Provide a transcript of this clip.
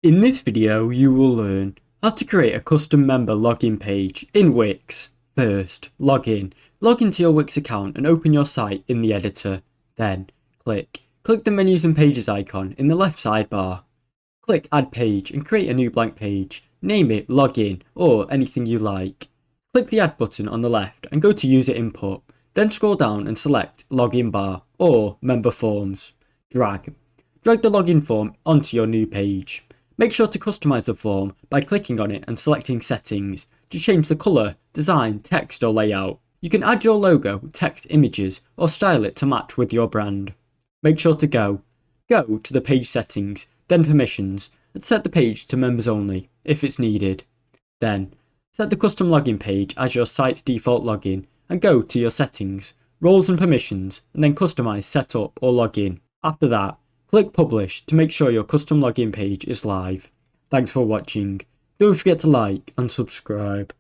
In this video, you will learn how to create a custom member login page in Wix. First, log in. Log into your Wix account and open your site in the editor. Then, click the menus and pages icon in the left sidebar. Click add page and create a new blank page. Name it login or anything you like. Click the add button on the left and go to user input. Then scroll down and select login bar or member forms. Drag the login form onto your new page. Make sure to customize the form by clicking on it and selecting settings to change the colour, design, text or layout. You can add your logo, text, images or style it to match with your brand. Make sure to go to the page settings, then permissions and set the page to members only if it's needed. Then set the custom login page as your site's default login and go to your settings, roles and permissions and then customize setup or login. After that, click publish to make sure your custom login page is live. Thanks for watching. Don't forget to like and subscribe.